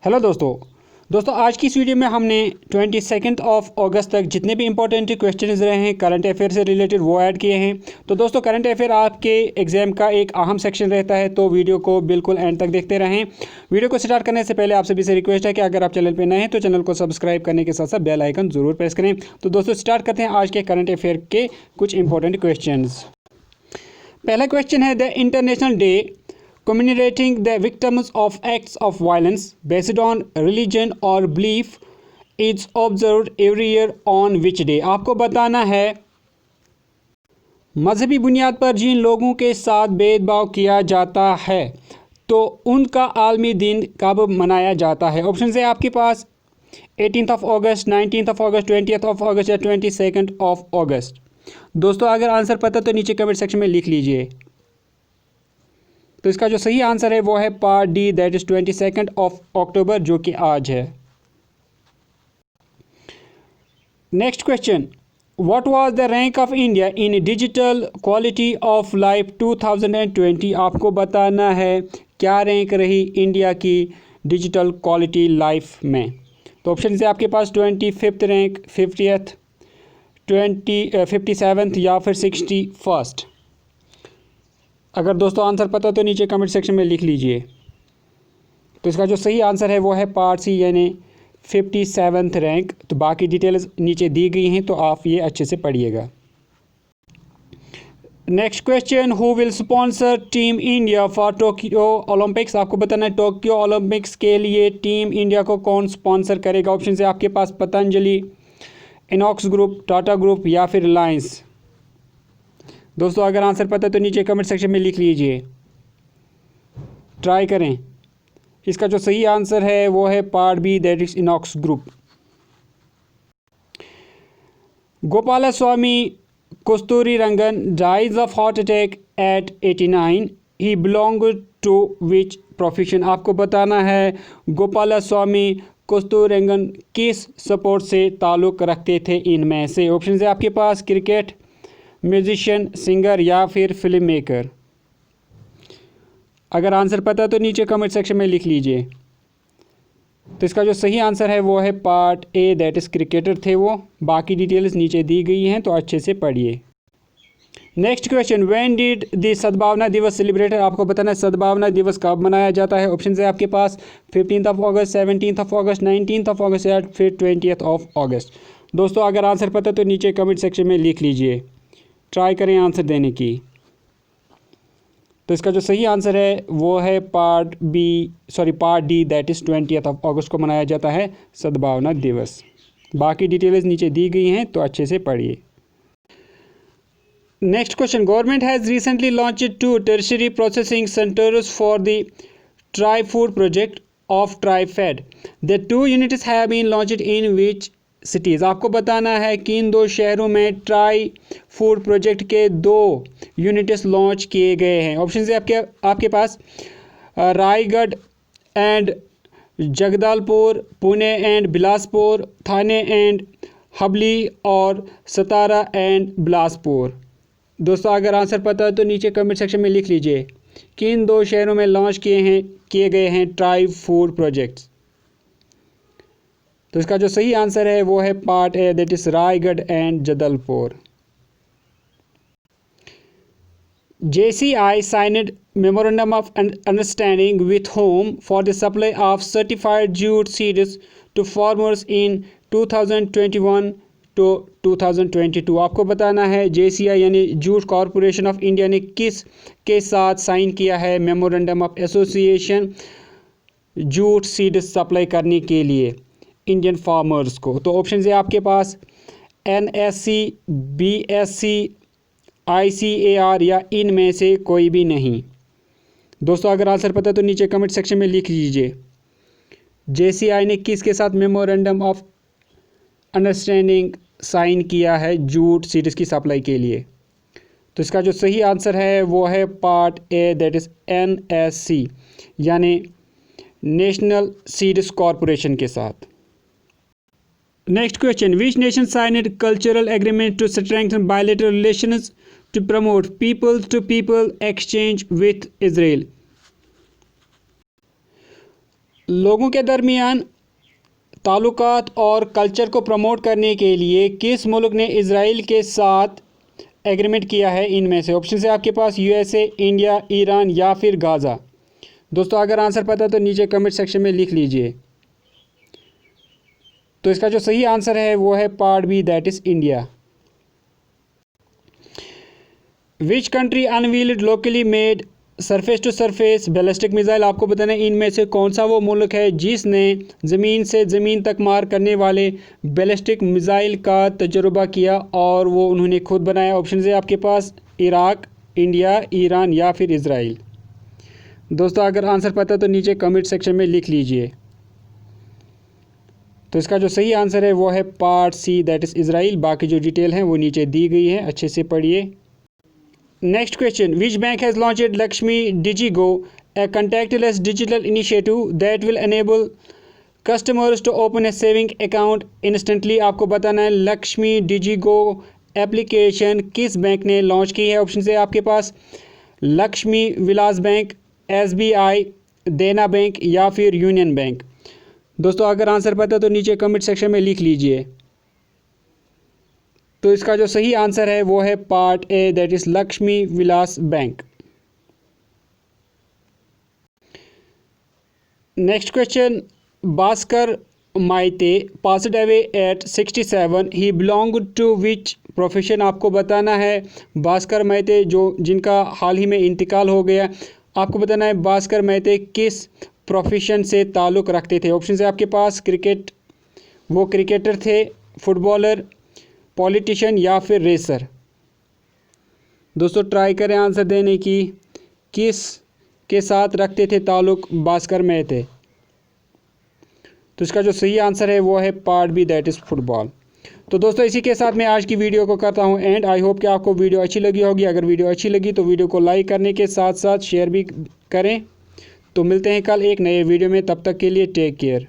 Hello दोस्तों आज की इस वीडियो में हमने 22 अगस्त तक जितने भी इंपॉर्टेंट क्वेश्चंस रहे हैं करंट अफेयर से रिलेटेड वो ऐड किए हैं। तो दोस्तों करंट अफेयर आपके एग्जाम का एक अहम सेक्शन रहता है, तो वीडियो को बिल्कुल एंड तक देखते रहें। वीडियो को स्टार्ट करने से पहले आप सभी से रिक्वेस्ट है कि अगर आप चैनल पर नए हैं तो चैनल को सब्सक्राइब करने के साथ साथ बेल आइकन जरूर प्रेस करें। तो दोस्तों स्टार्ट करते हैं आज के करंट अफेयर के कुछ इंपॉर्टेंट क्वेश्चन। पहला क्वेश्चन है the international day commemorating the victims of acts of violence based on religion or belief is observed every year on which day। आपको बताना है मजहबी बुनियाद पर जिन लोगों के साथ भेदभाव किया जाता है तो उनका आलमी दिन कब मनाया जाता है। ऑप्शन है आपके पास 18 अगस्त, 19 अगस्त, 20 अगस्त या 22 अगस्त। दोस्तों अगर आंसर पता तो नीचे कमेंट सेक्शन में लिख लीजिए। तो इसका जो सही आंसर है वो है पार्ट डी, दैट इज 22 अक्टूबर, जो कि आज है। Next question, what was the rank of India in digital quality of life 2020। आपको बताना है क्या रैंक रही इंडिया की डिजिटल क्वालिटी लाइफ में। तो ऑप्शन है आपके पास 25th रैंक, 50th, 57th या फिर 61st। अगर दोस्तों आंसर पता तो नीचे कमेंट सेक्शन में लिख लीजिए। तो इसका जो सही आंसर है वो है पार्ट सी, यानी 57th रैंक। तो बाकी डिटेल्स नीचे दी गई हैं, तो आप ये अच्छे से पढ़िएगा। Next question, who will sponsor team India for Tokyo Olympics. आपको बताना है टोक्यो ओलंपिक्स के लिए टीम इंडिया को कौन स्पॉन्सर करेगा। ऑप्शन है आपके पास पतंजलि, इनॉक्स ग्रुप, टाटा ग्रुप या फिर रिलायंस। दोस्तों अगर आंसर पता तो नीचे कमेंट सेक्शन में लिख लीजिए, ट्राई करें। इसका जो सही आंसर है वो है part B, that is Inox group. Gopalaswamy Kasturirangan dies of heart attack at 89। He belong to which profession. आपको बताना है गोपालस्वामी कस्तूरीरंगन किस स्पोर्ट से ताल्लुक़ रखते थे इनमें से। ऑप्शन है आपके पास क्रिकेट, म्यूजिशियन, सिंगर या फिर फिल्म मेकर। अगर आंसर पता तो नीचे कमेंट सेक्शन में लिख लीजिए। तो इसका जो सही आंसर है वो है part A, that is cricketer थे वो। बाकी डिटेल्स नीचे दी गई हैं, तो अच्छे से पढ़िए। Next question, when did the सद्भावना दिवस सेलिब्रेटेड। आपको बताना है सद्भावना दिवस कब मनाया जाता है। ऑप्शन है आपके पास 15 अगस्त, 17 अगस्त, 19 अगस्त या फिर 20 अगस्त। दोस्तों अगर आंसर पता तो नीचे कमेंट सेक्शन में लिख लीजिए, ट्राई करें आंसर देने की। तो इसका जो सही आंसर है वो है पार्ट डी, दैट इज 20 अगस्त को मनाया जाता है सद्भावना दिवस। बाकी डिटेल्स नीचे दी गई हैं, तो अच्छे से पढ़िए। Next question, government has recently launched 2 tertiary processing centres for the tri food project of TRIFED. The 2 units have been launched in which cities. आपको बताना है कि इन 2 शहरों में ट्राई फूड प्रोजेक्ट के 2 यूनिट्स लॉन्च किए गए हैं। ऑप्शन है आपके पास Raigarh and Jagdalpur, Pune and Bilaspur, Thane and Hubli और सतारा एंड बिलासपुर। दोस्तों अगर आंसर पता है तो नीचे कमेंट सेक्शन में लिख लीजिए कि इन 2 शहरों में लॉन्च किए गए हैं ट्राई फूड प्रोजेक्ट्स। तो इसका जो सही आंसर है वो है part A, that is Raigarh and Jagdalpur. JCI signed memorandum of understanding with whom for the supply of certified jute seeds to farmers in 2021 to 2022। आपको बताना है JCI यानी जूट कॉरपोरेशन ऑफ इंडिया ने किस के साथ साइन किया है memorandum of association jute seed supply करने के लिए इंडियन फार्मर्स को। तो ऑप्शन है आपके पास NSC, BSC, ICAR या इनमें से कोई भी नहीं। दोस्तों अगर आंसर पता तो नीचे कमेंट सेक्शन में लिख लीजिए, JCI ने किसके साथ मेमोरेंडम ऑफ अंडरस्टैंडिंग साइन किया है जूट सीड्स की सप्लाई के लिए। तो इसका जो सही आंसर है वो है part A, that is NSC यानी नेशनल सीड्स कॉरपोरेशन के साथ। Next question, which nation signed cultural agreement to strengthen bilateral relations to promote people to people exchange with Israel. लोगों के दरमियान ताल्लुकात और कल्चर को प्रमोट करने के लिए किस मुल्क ने इजराइल के साथ एग्रीमेंट किया है? इनमें से ऑप्शन है आपके पास यूएसए, इंडिया, ईरान या फिर गाज़ा। दोस्तों अगर आंसर पता है तो नीचे कमेंट सेक्शन में लिख लीजिए। तो इसका जो सही आंसर है वो है part B, that is India. Which country unveiled locally made surface to surface ballistic missile? आपको बताना है इनमें से कौन सा वो मुल्क है जिसने ज़मीन से ज़मीन तक मार करने वाले बैलिस्टिक मिसाइल का तजुर्बा किया और वो उन्होंने खुद बनाया। ऑप्शन है आपके पास इराक, इंडिया, ईरान या फिर इजराइल। दोस्तों अगर आंसर पता है तो नीचे कमेंट सेक्शन में लिख लीजिए। तो इसका जो सही आंसर है वो है part C, that is Israel. बाकी जो डिटेल हैं वो नीचे दी गई है, अच्छे से पढ़िए। Next question, which bank has launched Lakshmi DiGiGo, a contactless digital initiative that will enable customers to open a saving account instantly? आपको बताना है लक्ष्मी डिजिगो एप्लीकेशन किस बैंक ने लॉन्च की है। ऑप्शन है आपके पास लक्ष्मी विलास बैंक, SBI, देना बैंक या फिर यूनियन बैंक। दोस्तों अगर आंसर पता है तो नीचे कमेंट सेक्शन में लिख लीजिए। तो इसका जो सही आंसर है वो है part A, that is Lakshmi Vilas bank. Next question, Bhaskar Maitey passed away at 67, he belong to which profession? आपको बताना है भास्कर माइते जिनका हाल ही में इंतकाल हो गया, आपको बताना है भास्कर माइते किस प्रोफेशन से ताल्लुक़ रखते थे। ऑप्शन है आपके पास क्रिकेट, वो क्रिकेटर थे, फुटबॉलर, पॉलिटिशियन या फिर रेसर। दोस्तों ट्राई करें आंसर देने की, किस के साथ रखते थे ताल्लुक़ भास्कर माइते? तो इसका जो सही आंसर है वो है part B, that is football. तो दोस्तों इसी के साथ मैं आज की वीडियो को करता हूं एंड। आई होप कि आपको वीडियो अच्छी लगी होगी। अगर वीडियो अच्छी लगी तो वीडियो को लाइक करने के साथ साथ शेयर भी करें। तो मिलते हैं कल एक नए वीडियो में, तब तक के लिए टेक केयर।